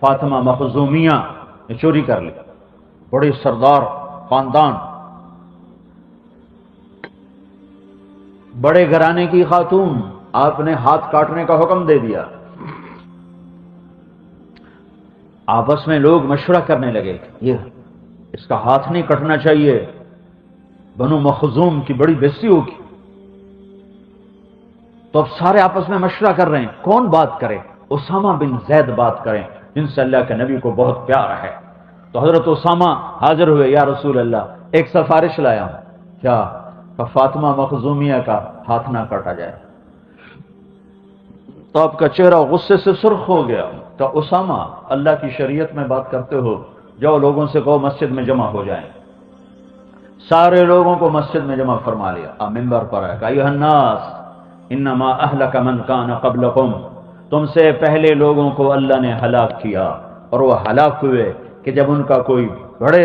فاطمہ مخزومیہ نے چوری کر لی، بڑی سردار خاندان، بڑے گھرانے کی خاتون، آپ نے ہاتھ کاٹنے کا حکم دے دیا۔ آپس میں لوگ مشورہ کرنے لگے، یہ اس کا ہاتھ نہیں کٹنا چاہیے، بنو مخزوم کی بڑی بےزتی ہوگی۔ تو اب سارے آپس میں مشورہ کر رہے ہیں کون بات کرے، اسامہ بن زید بات کریں جن سے اللہ کے نبی کو بہت پیار ہے۔ تو حضرت اسامہ حاضر ہوئے، یا رسول اللہ ایک سفارش لایا ہوں، کیا؟ کہ فاطمہ مخزومیہ کا ہاتھ نہ کاٹا جائے۔ تو آپ کا چہرہ غصے سے سرخ ہو گیا کہ اسامہ اللہ کی شریعت میں بات کرتے ہو، جاؤ لوگوں سے کہو مسجد میں جمع ہو جائیں۔ سارے لوگوں کو مسجد میں جمع فرما لیا، آپ منبر پر آئے کہ ایھا الناس انما اہلک من کان قبلکم، تم سے پہلے لوگوں کو اللہ نے ہلاک کیا، اور وہ ہلاک ہوئے کہ جب ان کا کوئی بڑے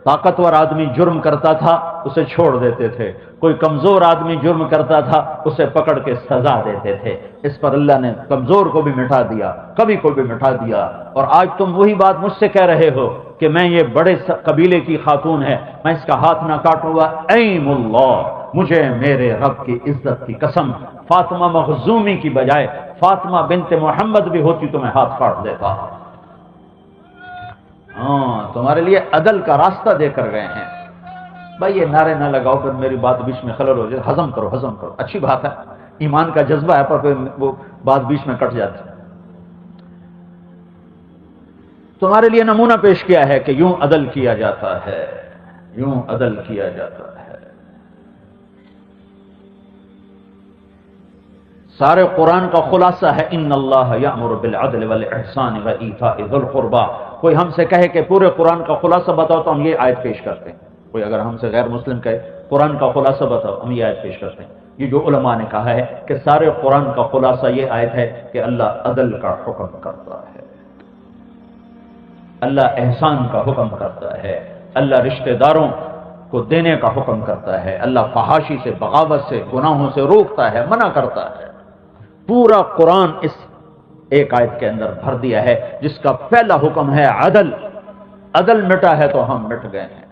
طاقتور آدمی جرم کرتا تھا اسے چھوڑ دیتے تھے، کوئی کمزور آدمی جرم کرتا تھا اسے پکڑ کے سزا دیتے تھے۔ اس پر اللہ نے کمزور کو بھی مٹا دیا، کبھی کو بھی مٹا دیا۔ اور آج تم وہی بات مجھ سے کہہ رہے ہو کہ میں یہ بڑے قبیلے کی خاتون ہے، میں اس کا ہاتھ نہ کاٹوں گا۔ ایم اللہ، مجھے میرے رب کی عزت کی قسم، فاطمہ مخزومی کی بجائے فاطمہ بنت محمد بھی ہوتی تو میں ہاتھ کاٹ دیتا۔ ہاں، تمہارے لیے عدل کا راستہ دے کر گئے ہیں۔ بھائی یہ نعرے نہ لگاؤ، پھر میری بات بیچ میں خلل ہو جائے، ہضم کرو ہضم کرو، اچھی بات ہے، ایمان کا جذبہ ہے، پر پھر وہ بات بیچ میں کٹ جاتی ہے۔ تمہارے لیے نمونہ پیش کیا ہے کہ یوں عدل کیا جاتا ہے، یوں عدل کیا جاتا ہے۔ سارے قرآن کا خلاصہ ہے ان اللہ یأمر بالعدل والاحسان وایتاء ذی القربى۔ کوئی ہم سے کہے کہ پورے قرآن کا خلاصہ بتاؤ تو ہم یہ آیت پیش کرتے ہیں۔ کوئی اگر ہم سے غیر مسلم کہے قرآن کا خلاصہ بتاؤ، ہم یہ آیت پیش کرتے ہیں۔ یہ جو علماء نے کہا ہے کہ سارے قرآن کا خلاصہ یہ آیت ہے کہ اللہ عدل کا حکم کرتا ہے، اللہ احسان کا حکم کرتا ہے، اللہ رشتہ داروں کو دینے کا حکم کرتا ہے، اللہ فحاشی سے، بغاوت سے، گناہوں سے روکتا ہے، منع کرتا ہے۔ پورا قرآن اس ایک آیت کے اندر بھر دیا ہے، جس کا پہلا حکم ہے عدل۔ عدل مٹا ہے تو ہم مٹ گئے ہیں۔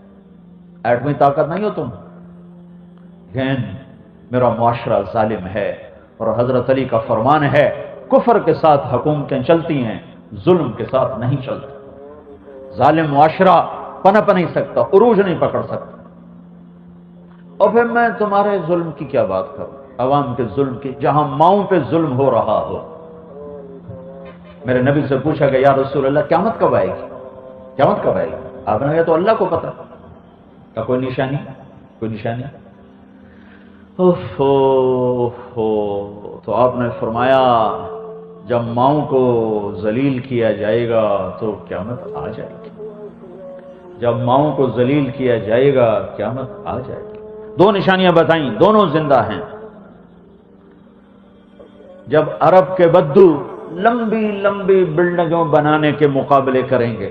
ایٹمی طاقت نہیں ہو تم، لیکن میرا معاشرہ ظالم ہے، اور حضرت علی کا فرمان ہے کفر کے ساتھ حکومتیں چلتی ہیں، ظلم کے ساتھ نہیں چلتی۔ ظالم معاشرہ پنپ نہیں سکتا، عروج نہیں پکڑ سکتا۔ اور پھر میں تمہارے ظلم کی کیا بات کروں، عوام کے ظلم کی، جہاں ماؤں پہ ظلم ہو رہا ہو۔ میرے نبی سے پوچھا کہ یا رسول اللہ قیامت کب آئے گی، قیامت کب آئے گی؟ آپ نے کہا تو اللہ کو پتہ، کا کوئی نشانی، کوئی نشانی؟ تو آپ نے فرمایا جب ماؤں کو ذلیل کیا جائے گا تو قیامت آ جائے گی، جب ماؤں کو ذلیل کیا جائے گا قیامت آ جائے گی۔ دو نشانیاں بتائیں، دونوں زندہ ہیں۔ جب عرب کے بدو لمبی لمبی بلڈنگوں بنانے کے مقابلے کریں گے،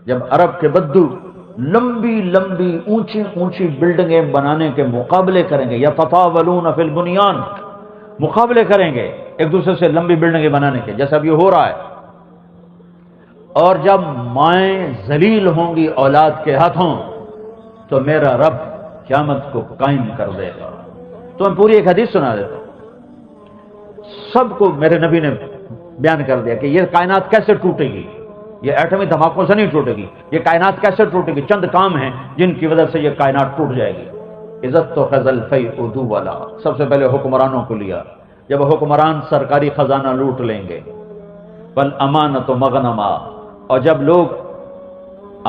جب عرب کے بدو لمبی لمبی اونچی اونچی بلڈنگیں بنانے کے مقابلے کریں گے، یتطاولون فی البنیان، مقابلے کریں گے ایک دوسرے سے لمبی بلڈنگیں بنانے کے، جیسا اب یہ ہو رہا ہے۔ اور جب مائیں ذلیل ہوں گی اولاد کے ہاتھوں تو میرا رب قیامت کو قائم کر دے گا۔ تو میں پوری ایک حدیث سنا دیتا ہوں، سب کو میرے نبی نے بیان کر دیا کہ یہ کائنات کیسے ٹوٹے گی، یہ ایٹمی دھماکوں سے نہیں ٹوٹے گی، یہ کائنات کیسے ٹوٹے گی۔ چند کام ہیں جن کی وجہ سے یہ کائنات ٹوٹ جائے گی۔ عزت تو خزل فی ادو والا، سب سے پہلے حکمرانوں کو لیا، جب حکمران سرکاری خزانہ لوٹ لیں گے، بل امانت و مغنما، اور جب لوگ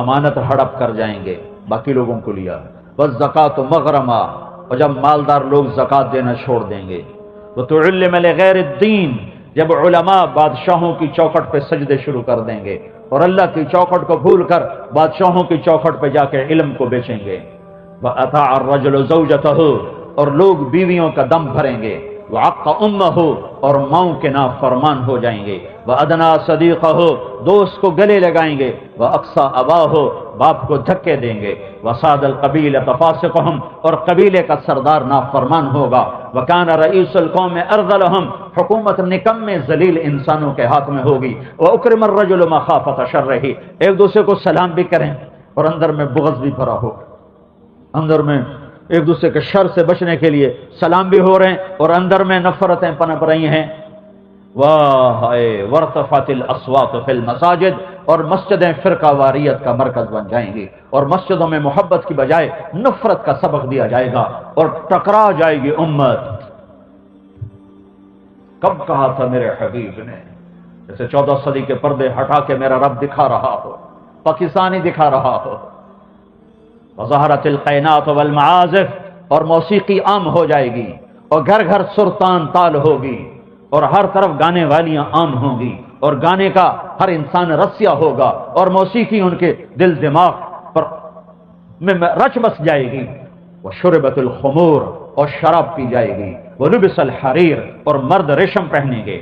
امانت ہڑپ کر جائیں گے باقی لوگوں کو لیا، بس زکات و مغرما، اور جب مالدار لوگ زکات دینا چھوڑ دیں گے، وہ تو علم لغیر الدین، جب علماء بادشاہوں کی چوکھٹ پہ سجدے شروع کر دیں گے اور اللہ کی چوکھٹ کو بھول کر بادشاہوں کی چوکھٹ پہ جا کے علم کو بیچیں گے، وَأَطَاعَ الرَّجُلُ زَوْجَتَهُ، اور لوگ بیویوں کا دم بھریں گے، وعق امہ، اور ماؤں کے نافرمان ہو جائیں گے، وادنا صدیقہ، دوست کو گلے لگائیں گے، واقصى اباہ، باپ کو دھکے دیں گے، وساد القبیلۃ فاسقہم، اور قبیلے کا سردار نافرمان ہوگا، وکان رئیس القوم ارذلہم، حکومت نکمے ذلیل انسانوں کے ہاتھ میں ہوگی، واکرم الرجل مخافۃ شرہ، ایک دوسرے کو سلام بھی کریں اور اندر میں بغض بھی بھرا ہو، اندر میں ایک دوسرے کے شر سے بچنے کے لیے سلام بھی ہو رہے ہیں اور اندر میں نفرتیں پنپ رہی ہیں۔ واہ وارتفعت الاصوات فی المساجد، اور مسجدیں فرقہ واریت کا مرکز بن جائیں گی، اور مسجدوں میں محبت کی بجائے نفرت کا سبق دیا جائے گا اور ٹکرا جائے گی امت۔ کب کہا تھا میرے حبیب نے، جیسے 14 صدی کے پردے ہٹا کے میرا رب دکھا رہا ہو، پاکستانی دکھا رہا ہو، وظہرت القینات والمعازف، اور موسیقی عام ہو جائے گی، اور گھر گھر سرطان تال ہوگی، اور ہر طرف گانے والیاں عام ہوں گی، اور گانے کا ہر انسان رسیا ہوگا، اور موسیقی ان کے دل دماغ پر میں رچ بس جائے گی، وشربت الخمور، اور شراب پی جائے گی، ولبس الحریر، اور مرد ریشم پہنیں گے،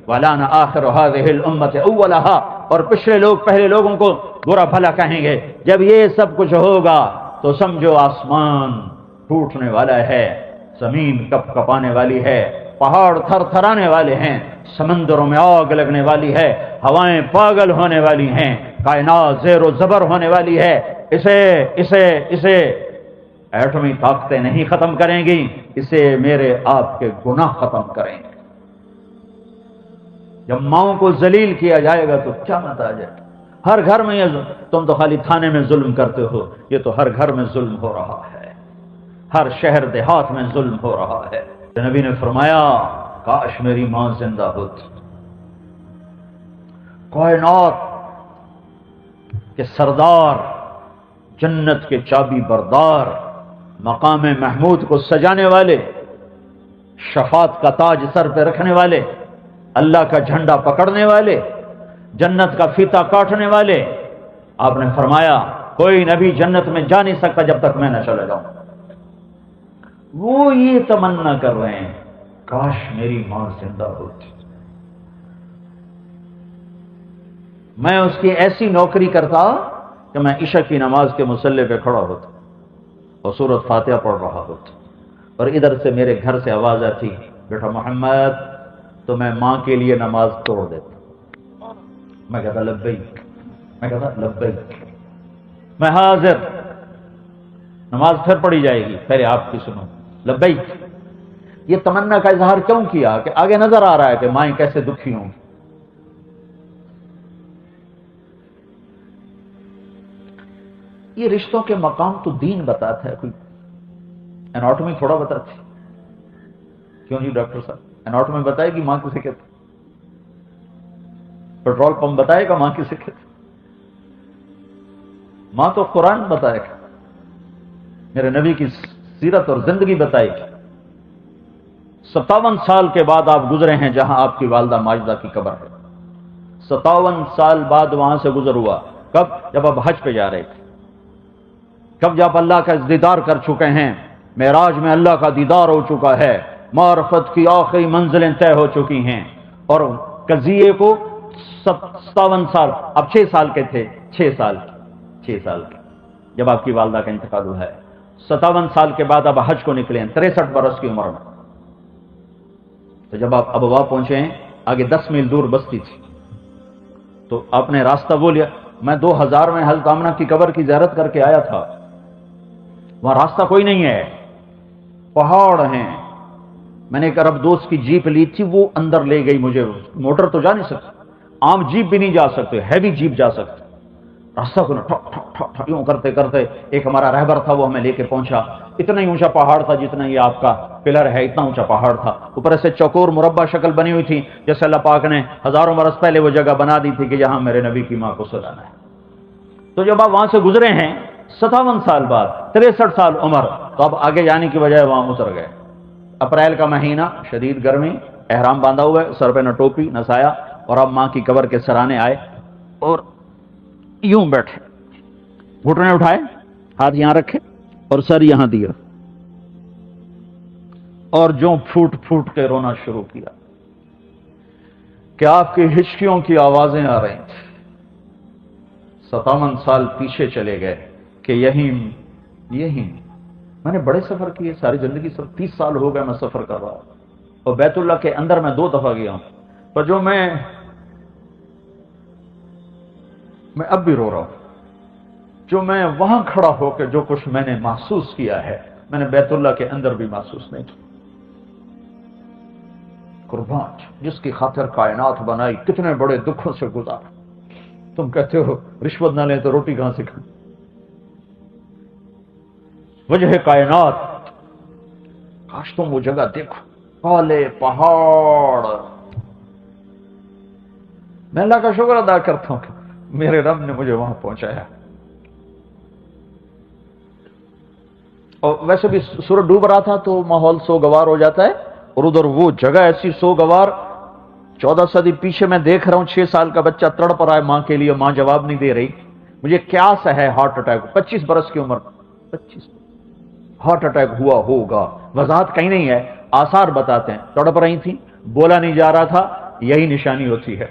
وَلَانَ آخِرُ هَذِهِ الْأُمَّةِ أَوَّلَهَا، اور پچھلے لوگ پہلے لوگوں کو برا بھلا کہیں گے۔ جب یہ سب کچھ ہوگا تو سمجھو آسمان ٹوٹنے والا ہے، زمین کپ کپانے والی ہے، پہاڑ تھر تھرانے والے ہیں، سمندروں میں آگ لگنے والی ہے، ہوائیں پاگل ہونے والی ہیں، کائنات زیر و زبر ہونے والی ہے۔ اسے ایٹمی طاقتیں نہیں ختم کریں گی، اسے میرے آپ کے گناہ ختم کریں گے۔ جب ماؤں کو ذلیل کیا جائے گا تو کیا نتائج ہے؟ ہر گھر میں یہ تم تو خالی تھانے میں ظلم کرتے ہو، یہ تو ہر گھر میں ظلم ہو رہا ہے، ہر شہر دیہات میں ظلم ہو رہا ہے۔ نبی نے فرمایا کاش میری ماں زندہ ہوتی، کائنات کے سردار، جنت کے چابی بردار، مقام محمود کو سجانے والے، شفاعت کا تاج سر پہ رکھنے والے، اللہ کا جھنڈا پکڑنے والے، جنت کا فیتا کاٹنے والے، آپ نے فرمایا کوئی نبی جنت میں جا نہیں سکتا جب تک میں نہ چلا جاؤں۔ وہ یہ تمنا کر رہے ہیں کاش میری ماں زندہ ہوتی، میں اس کی ایسی نوکری کرتا کہ میں عشاء کی نماز کے مصلی پہ کھڑا ہوتا اور سورۃ فاتحہ پڑھ رہا ہوتا، اور ادھر سے میرے گھر سے آواز آتی بیٹا محمد، تو میں ماں کے لیے نماز توڑ دیتا، میں کہتا لبیک، میں حاضر، نماز پھر پڑھی جائے گی، پہلے آپ کی سنو، لبیک۔ یہ تمنا کا اظہار کیوں کیا؟ کہ آگے نظر آ رہا ہے کہ مائیں کیسے دکھی ہوں۔ یہ رشتوں کے مقام تو دین بتاتا ہے، کوئی اناٹومی تھوڑا بتاتی؟ کیوں جی ڈاکٹر صاحب، اناٹومی بتائے گی ماں کسے کہتے، پیٹرول پمپ بتائے گا ماں کسے کہتے؟ ماں تو قرآن بتائے گا، میرے نبی کی سیرت اور زندگی بتائے گی۔ 57 سال کے بعد آپ گزرے ہیں جہاں آپ کی والدہ ماجدہ کی قبر ہے، 57 سال بعد وہاں سے گزر ہوا۔ کب؟ جب آپ حج پہ جا رہے تھے، کب جب اللہ کا دیدار کر چکے ہیں، معراج میں اللہ کا دیدار ہو چکا ہے، معرفت کی آخری منزلیں طے ہو چکی ہیں، اور قضیے کو 57 سال، اب 6 سال کے تھے، 6 سال کے جب آپ کی والدہ کا انتقال ہوا ہے، 57 سال کے بعد اب حج کو نکلے ہیں 63 برس کی عمر میں۔ تو جب آپ ابوا پہنچے ہیں، آگے 10 میل دور بستی تھی، تو آپ نے راستہ وہ لیا۔ میں 2000 میں حضرت آمنہ کی قبر کی زیارت کر کے آیا تھا، وہاں راستہ کوئی نہیں ہے، پہاڑ ہیں۔ میں نے ایک عرب دوست کی جیپ لی تھی، وہ اندر لے گئی مجھے، موٹر تو جا نہیں سکتی، عام جیپ بھی نہیں جا سکتے، ہیوی جیپ جا سکتے۔ راستہ کو یوں کرتے کرتے ایک ہمارا رہبر تھا، وہ ہمیں لے کے پہنچا۔ اتنا ہی اونچا پہاڑ تھا جتنا یہ آپ کا پلر ہے، اتنا اونچا پہاڑ تھا، اوپر سے چوکور مربع شکل بنی ہوئی تھی، جیسے اللہ پاک نے ہزاروں برس پہلے وہ جگہ بنا دی تھی کہ جہاں میرے نبی کی ماں کو سلانا ہے۔ تو جب آپ وہاں سے گزرے ہیں 57 سال بعد، 63 سال عمر، تو اب آگے جانے کی بجائے وہاں اتر گئے۔ اپریل کا مہینہ، شدید گرمی، احرام باندھا ہوا ہے، سر پہ نہ ٹوپی نہ سایہ، اور اب ماں کی قبر کے سرانے آئے اور یوں بیٹھے، گھٹنے اٹھائے، ہاتھ یہاں رکھے اور سر یہاں دیا۔ اور جو پھوٹ پھوٹ کے رونا شروع کیا کہ آپ کی ہچکیوں کی آوازیں آ رہی تھیں۔ 57 سال پیچھے چلے گئے کہ یہی میں نے بڑے سفر کیے، ساری زندگی 30 سال ہو گئے میں سفر کر رہا ہوں، اور بیت اللہ کے اندر میں 2 دفعہ گیا ہوں، پر جو میں اب بھی رو رہا ہوں، جو میں وہاں کھڑا ہو کے جو کچھ میں نے محسوس کیا ہے، میں نے بیت اللہ کے اندر بھی محسوس نہیں کیا۔ قربان جس کی خاطر کائنات بنائی، کتنے بڑے دکھوں سے گزارا۔ تم کہتے ہو رشوت نہ لیں تو روٹی کہاں سے کھائیں؟ وجہ کائنات، کاش تم وہ جگہ دیکھو، کالے پہاڑ۔ میں اللہ کا شکر ادا کرتا ہوں کہ میرے رب نے مجھے وہاں پہنچایا۔ اور ویسے بھی سورج ڈوب رہا تھا تو ماحول سوگوار ہو جاتا ہے، اور ادھر وہ جگہ ایسی سوگوار، 14 صدی پیچھے میں دیکھ رہا ہوں 6 سال کا بچہ تڑپ رہا ہے ماں کے لیے، ماں جواب نہیں دے رہی۔ مجھے قیاس ہے ہارٹ اٹیک، 25 برس کی عمر، 25 ہارٹ اٹیک ہوا ہوگا، وضاحت کہیں نہیں ہے، آثار بتاتے ہیں تڑپ رہی تھی، بولا نہیں جا رہا تھا، یہی نشانی ہوتی ہے۔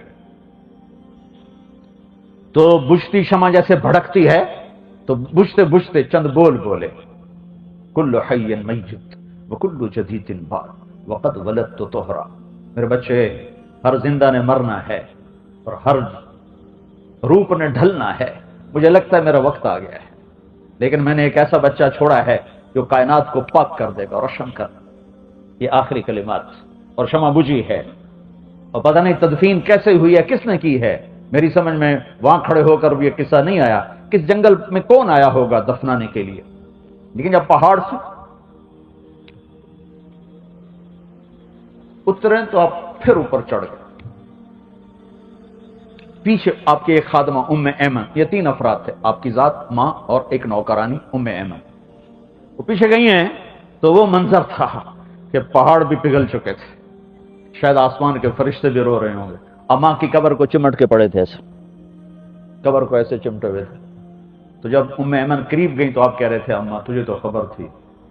تو بجھتی شمع جیسے بھڑکتی ہے، تو بجھتے بجھتے چند بول بولے، کل حی میت وکل جدید بار وقد ولدت طہرا۔ میرے بچے، ہر زندہ نے مرنا ہے اور ہر روپ نے ڈھلنا ہے، مجھے لگتا ہے میرا وقت آ گیا ہے، لیکن میں نے ایک ایسا بچہ چھوڑا ہے جو کائنات کو پاک کر دے گا، روشن کر دے گا۔ یہ آخری کلمات، اور شمع بجھی ہے، اور پتہ نہیں تدفین کیسے ہوئی ہے، کس نے کی ہے، میری سمجھ میں وہاں کھڑے ہو کر بھی یہ قصہ نہیں آیا، کس جنگل میں کون آیا ہوگا دفنانے کے لیے۔ لیکن جب پہاڑ سے اترے تو آپ پھر اوپر چڑھ گئے۔ پیچھے آپ کی ایک خادمہ ام ایمن، یہ 3 افراد تھے، آپ کی ذات، ماں اور ایک نوکرانی ام ایمن، وہ پیچھے گئی ہیں۔ تو وہ منظر تھا کہ پہاڑ بھی پگھل چکے تھے، شاید آسمان کے فرشتے بھی رو رہے ہوں گے، اور ماں کی قبر کو چمٹ کے پڑے تھے، ایسے قبر کو ایسے چمٹے ہوئے تھے۔ تو جب ام ایمن قریب گئی تو آپ کہہ رہے تھے، اماں تجھے تو خبر تھی،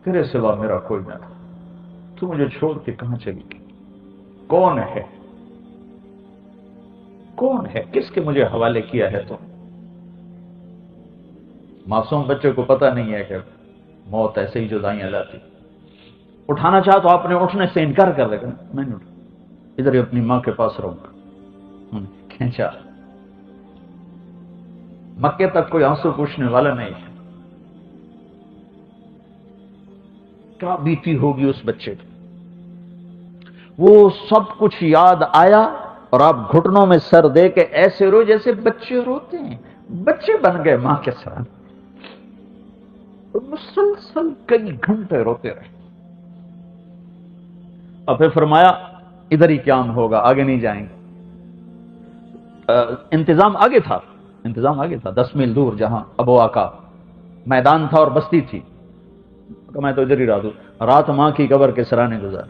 تیرے سوا میرا کوئی نہ تھا، تو مجھے چھوڑ کے کہاں چلی گئی؟ کون ہے؟ کون ہے؟ کس کے مجھے حوالے کیا ہے؟ تو معصوم بچے کو پتہ نہیں ہے کہ موت ایسے ہی جدائیاں لاتی۔ اٹھانا چاہا تو آپ نے اٹھنے سے انکار کر دے گا، میں نہیں اٹھا، ادھر ہی اپنی ماں کے پاس رہوں گا۔ کھینچا، مکے تک کوئی آنسو پوچھنے والا نہیں ہے۔ کیا بیتی ہوگی اس بچے پہ؟ وہ سب کچھ یاد آیا، اور آپ گھٹنوں میں سر دے کے ایسے رو جیسے بچے روتے ہیں، بچے بن گئے ماں کے ساتھ، مسلسل کئی گھنٹے روتے رہے۔ اور پھر فرمایا ادھر ہی قیام ہوگا، آگے نہیں جائیں گے۔ انتظام آگے تھا، 10 میل دور جہاں ابوا کا میدان تھا اور بستی تھی، میں تو ادھر ہی رہا دوں۔ رات ماں کی قبر کے سرانے گزار،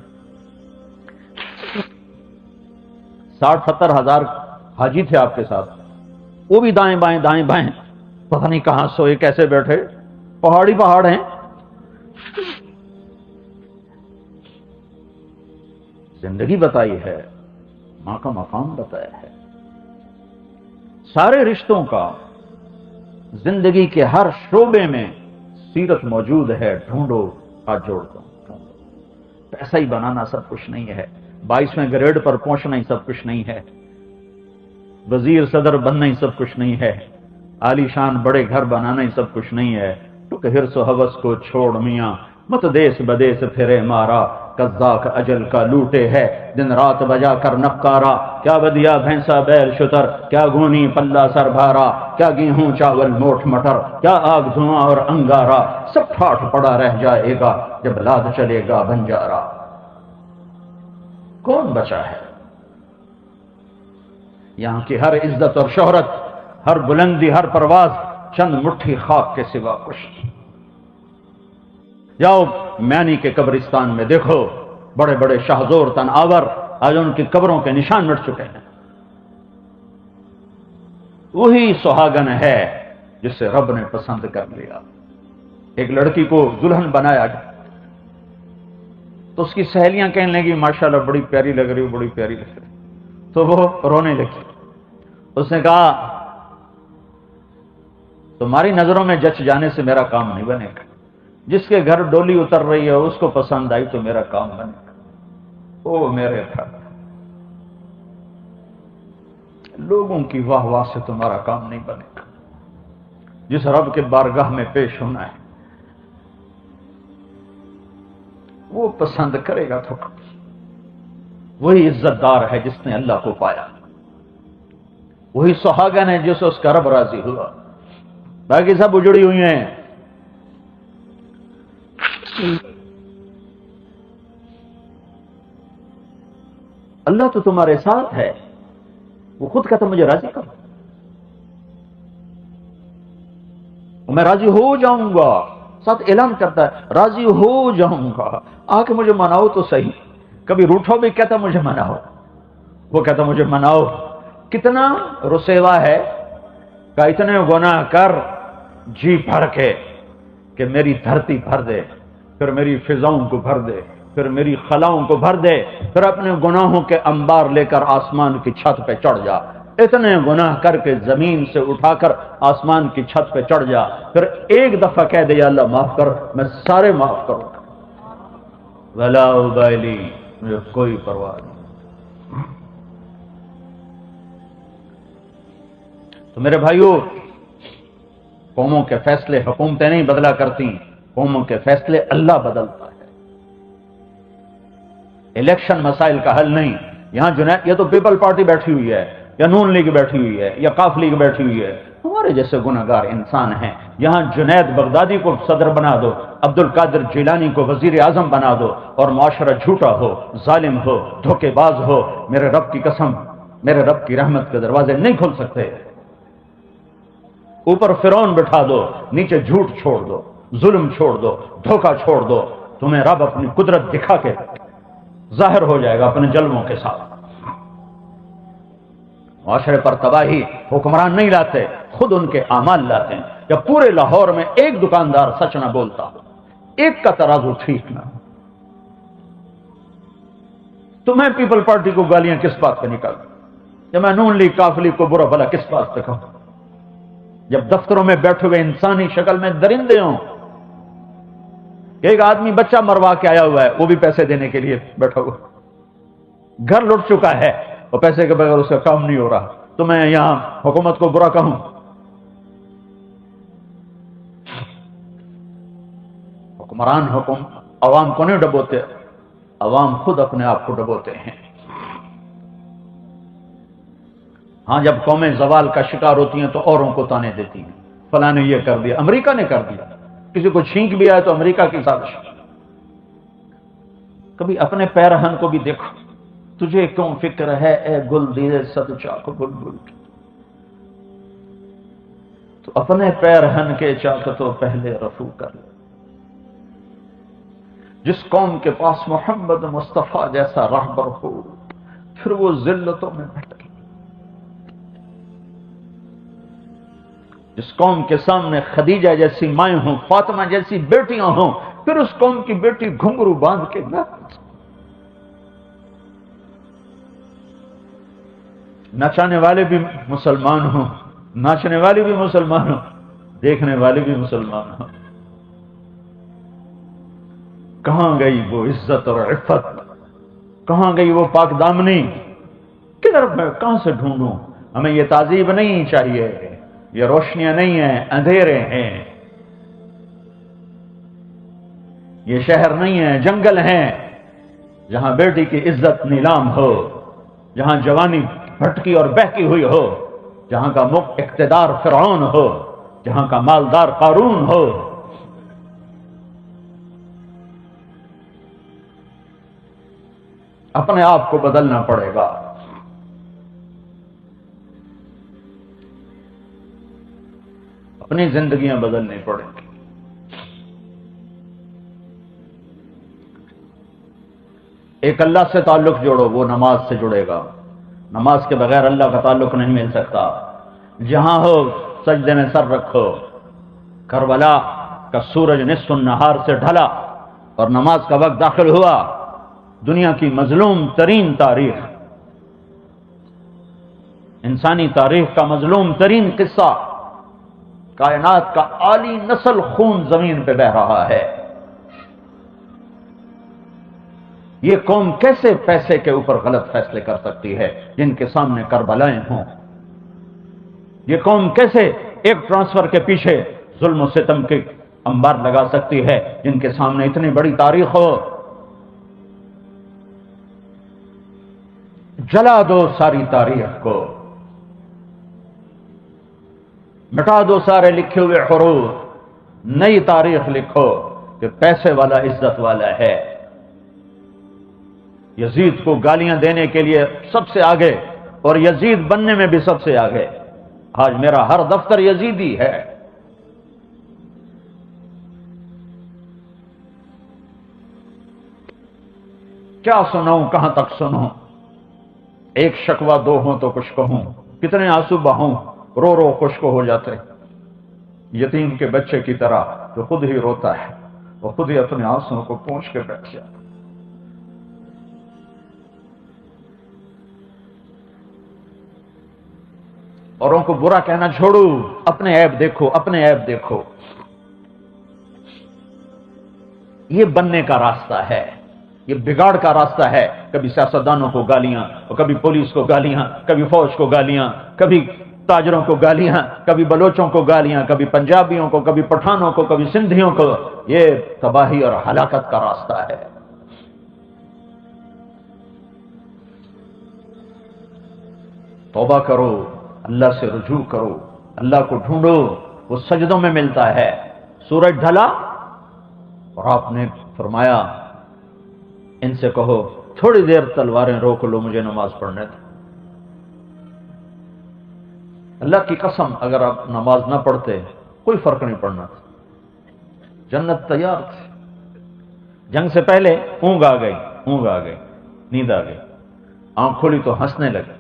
60-70 ہزار حاجی تھے آپ کے ساتھ، وہ بھی دائیں بائیں دائیں بائیں، پتہ نہیں کہاں سوئے، کیسے بیٹھے، پہاڑی پہاڑ ہیں۔ زندگی بتائی ہے، ماں کا مقام بتایا ہے، سارے رشتوں کا، زندگی کے ہر شعبے میں سیرت موجود ہے، ڈھونڈو، ہاتھ جوڑتا ہوں، ڈھونڈو۔ پیسہ ہی بنانا سب کچھ نہیں ہے، 22ویں گریڈ پر پہنچنا ہی سب کچھ نہیں ہے، وزیر صدر بننا ہی سب کچھ نہیں ہے، عالی شان بڑے گھر بنانا ہی سب کچھ نہیں ہے۔ ٹک حرص و ہوس کو چھوڑ میاں، مت دیس بدیس پھرے مارا، قذاق اجل کا لوٹے ہے دن رات بجا کر نفکارا، کیا بدیا بھینسا بیل شتر، کیا گونی پلہ سر بھارا، کیا گیہوں چاول موٹ مٹر، کیا آگ دھواں اور انگارا، سب ٹھاٹھ پڑا رہ جائے گا جب لاد چلے گا بنجارا۔ کون بچا ہے؟ یہاں کی ہر عزت اور شہرت، ہر بلندی، ہر پرواز، چند مٹھی خاک کے سوا کچھ نہیں۔ جاؤ میانی کے قبرستان میں دیکھو، بڑے بڑے شاہزور تن آور، آج ان کی قبروں کے نشان مٹ چکے ہیں۔ وہی سہاگن ہے جسے رب نے پسند کر لیا۔ ایک لڑکی کو دلہن بنایا تو تو اس کی سہیلیاں کہنے لگی ماشاءاللہ بڑی پیاری لگ رہی ہو، بڑی پیاری لگ رہی ہو، تو وہ رونے لگی۔ اس نے کہا تمہاری نظروں میں جچ جانے سے میرا کام نہیں بنے گا، جس کے گھر ڈولی اتر رہی ہے اس کو پسند آئی تو میرا کام بنے گا۔ او میرے گھر، لوگوں کی واہ واہ سے تمہارا کام نہیں بنے گا، جس رب کے بارگاہ میں پیش ہونا ہے وہ پسند کرے گا تو وہی عزت دار ہے جس نے اللہ کو پایا، وہی سہاگن ہے جس سے اس کا رب راضی ہوا، باقی سب اجڑی ہوئی ہیں۔ اللہ تو تمہارے ساتھ ہے، وہ خود کہتا مجھے راضی کرو، میں راضی ہو جاؤں گا، ساتھ اعلان کرتا ہے راضی ہو جاؤں گا، آ کے مجھے مناؤ تو صحیح، کبھی روٹھو بھی کہتا مجھے مناؤ، وہ کہتا مجھے مناؤ۔ کتنا رسیوا ہے کہ اتنے گناہ کر جی بھر کے کہ میری دھرتی بھر دے، پھر میری فضاؤں کو بھر دے، پھر میری خلاؤں کو بھر دے، پھر اپنے گناہوں کے انبار لے کر آسمان کی چھت پہ چڑھ جا، اتنے گناہ کر کے زمین سے اٹھا کر آسمان کی چھت پہ چڑھ جا، پھر ایک دفعہ کہہ دے یا اللہ معاف کر، میں سارے معاف کروں گا، ولا ابالی، مجھے کوئی پرواہ نہیں۔ تو میرے بھائیوں، قوموں کے فیصلے حکومتیں نہیں بدلا کرتی، قوموں کے فیصلے اللہ بدلتا ہے۔ الیکشن مسائل کا حل نہیں، یہاں جنید یہ تو پیپل پارٹی بیٹھی ہوئی ہے، یا نون لیگ بیٹھی ہوئی ہے، یا قاف لیگ بیٹھی ہوئی ہے، ہمارے جیسے گناہگار انسان ہیں، یہاں جنید بغدادی کو صدر بنا دو، عبد القادر جیلانی کو وزیر اعظم بنا دو، اور معاشرہ جھوٹا ہو، ظالم ہو، دھوکے باز ہو، میرے رب کی قسم، میرے رب کی رحمت کے دروازے نہیں کھل سکتے۔ اوپر فرعون بٹھا دو، نیچے جھوٹ چھوڑ دو، ظلم چھوڑ دو، دھوکہ چھوڑ دو، تمہیں رب اپنی قدرت دکھا کے ظاہر ہو جائے گا اپنے جلووں کے ساتھ۔ معاشرے پر تباہی حکمران نہیں لاتے، خود ان کے اعمال لاتے ہیں۔ جب پورے لاہور میں ایک دکاندار سچ نہ بولتا، ایک کا ترازو ٹھیک نہ، تمہیں پیپل پارٹی کو گالیاں کس بات پہ نکل، جب میں نون لیگ قاف لیگ کو برا بھلا کس بات پہ کہوں، جب دفتروں میں بیٹھے ہوئے انسانی شکل میں درندے ہوں، ایک آدمی بچہ مروا کے آیا ہوا ہے، وہ بھی پیسے دینے کے لیے بیٹھا ہوا، گھر لٹ چکا ہے اور پیسے کے بغیر اس کا کام نہیں ہو رہا، تو میں یہاں حکومت کو برا کہوں؟ حکمران حکم عوام کو نہیں ڈبوتے، عوام خود اپنے آپ کو ڈبوتے ہیں۔ ہاں جب قومیں زوال کا شکار ہوتی ہیں تو اوروں کو تانے دیتی ہیں، فلاں نے یہ کر دیا، امریکہ نے کر دیا، کسی کو چھینک بھی آئے تو امریکہ کی سازش۔ کبھی اپنے پیرہن کو بھی دیکھو، تجھے کیوں فکر ہے اے گل دیے صد چاک بلبل، تو اپنے پیرہن کے چاک تو پہلے رفو کر لے۔ جس قوم کے پاس محمد مصطفیٰ جیسا راہبر ہو، پھر وہ ذلتوں میں بھٹکے۔ جس قوم کے سامنے خدیجہ جیسی مائیں ہوں، فاطمہ جیسی بیٹیاں ہوں، پھر اس قوم کی بیٹی گھنگرو باندھ کے نہ، نچانے والے بھی مسلمان ہوں، ناچنے والے بھی مسلمان ہوں، دیکھنے والے بھی مسلمان ہوں، کہاں گئی وہ عزت اور عفت، کہاں گئی وہ پاک دامنی، کدھر میں کہاں سے ڈھونڈوں؟ ہمیں یہ تعذیب نہیں چاہیے، یہ روشنیاں نہیں ہیں، اندھیرے ہیں، یہ شہر نہیں ہے، جنگل ہیں، جہاں بیٹی کی عزت نیلام ہو، جہاں جوانی بھٹکی اور بہکی ہوئی ہو، جہاں کا اقتدار فرعون ہو، جہاں کا مالدار قارون ہو۔ اپنے آپ کو بدلنا پڑے گا۔ اپنی زندگیاں بدلنی پڑیں گی۔ ایک اللہ سے تعلق جوڑو، وہ نماز سے جڑے گا، نماز کے بغیر اللہ کا تعلق نہیں مل سکتا۔ جہاں ہو سجدے میں سر رکھو۔ کربلا کا سورج نصف النہار سے ڈھلا اور نماز کا وقت داخل ہوا، دنیا کی مظلوم ترین تاریخ، انسانی تاریخ کا مظلوم ترین قصہ، کائنات کا اعلی نسل خون زمین پہ بہہ رہا ہے۔ یہ قوم کیسے پیسے کے اوپر غلط فیصلے کر سکتی ہے جن کے سامنے کربلائیں ہوں؟ یہ قوم کیسے ایک ٹرانسفر کے پیچھے ظلم و ستم کے انبار لگا سکتی ہے جن کے سامنے اتنی بڑی تاریخ ہو؟ جلا دو ساری تاریخ کو، مٹا دو سارے لکھے ہوئے حروف، نئی تاریخ لکھو کہ پیسے والا عزت والا ہے۔ یزید کو گالیاں دینے کے لیے سب سے آگے اور یزید بننے میں بھی سب سے آگے۔ آج میرا ہر دفتر یزیدی ہے۔ کیا سناؤں، کہاں تک سنوں؟ ایک شکوہ دو ہوں تو کچھ کہوں، کتنے آنسو بہوں رو رو خشک ہو جاتے، یتیم کے بچے کی طرح جو خود ہی روتا ہے وہ خود ہی اپنے آنسوؤں کو پونچھ کے بیٹھ جاتا۔ اوروں کو برا کہنا چھوڑو، اپنے عیب دیکھو، اپنے عیب دیکھو۔ یہ بننے کا راستہ ہے، یہ بگاڑ کا راستہ ہے۔ کبھی سیاستدانوں کو گالیاں، اور کبھی پولیس کو گالیاں، کبھی فوج کو گالیاں، کبھی تاجروں کو گالیاں، کبھی بلوچوں کو گالیاں، کبھی پنجابیوں کو، کبھی پٹھانوں کو، کبھی سندھیوں کو۔ یہ تباہی اور ہلاکت کا راستہ ہے۔ توبہ کرو، اللہ سے رجوع کرو، اللہ کو ڈھونڈو، وہ سجدوں میں ملتا ہے۔ سورج ڈھلا اور آپ نے فرمایا ان سے کہو تھوڑی دیر تلواریں روک لو، مجھے نماز پڑھنے دو۔ اللہ کی قسم اگر آپ نماز نہ پڑھتے کوئی فرق نہیں پڑنا تھا، جنت تیار تھی۔ جنگ سے پہلے اونگ آ گئی، نیند آ گئی، آنکھ کھولی تو ہنسنے لگے۔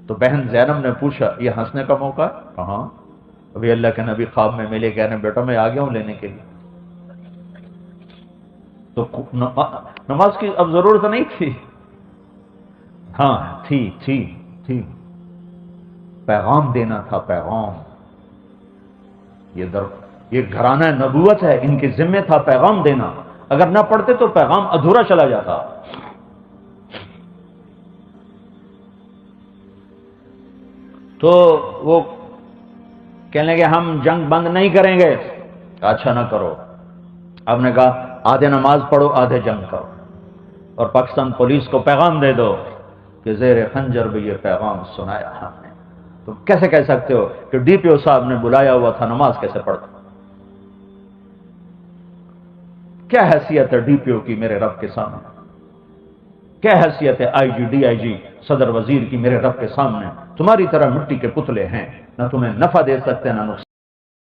تو بہن زینب نے پوچھا یہ ہنسنے کا موقع ہے؟ کہاں؟ ابھی اللہ کے نبی خواب میں ملے، کہہ رہے بیٹا میں آ گیا ہوں لینے کے لیے۔ تو نماز کی اب ضرورت نہیں تھی؟ ہاں تھی، پیغام دینا تھا، پیغام۔ یہ گھرانہ نبوت ہے، ان کے ذمہ تھا پیغام دینا۔ اگر نہ پڑھتے تو پیغام ادھورا چلا جاتا۔ تو وہ کہنے لگے ہم جنگ بند نہیں کریں گے۔ اچھا نہ کرو۔ آپ نے کہا آدھے نماز پڑھو، آدھے جنگ کرو، اور پاکستان پولیس کو پیغام دے دو کہ زیر خنجر بھی یہ پیغام سنایا ہم نے۔ تم کیسے کہہ سکتے ہو کہ ڈی پی او صاحب نے بلایا ہوا تھا، نماز کیسے پڑھتا؟ کیا حیثیت ہے ڈی پی او کی میرے رب کے سامنے؟ کیا حیثیت ہے آئی جی، ڈی آئی جی، صدر وزیر کی میرے رب کے سامنے؟ تمہاری طرح مٹی کے پتلے ہیں، نہ تمہیں نفع دے سکتے نہ نقصان۔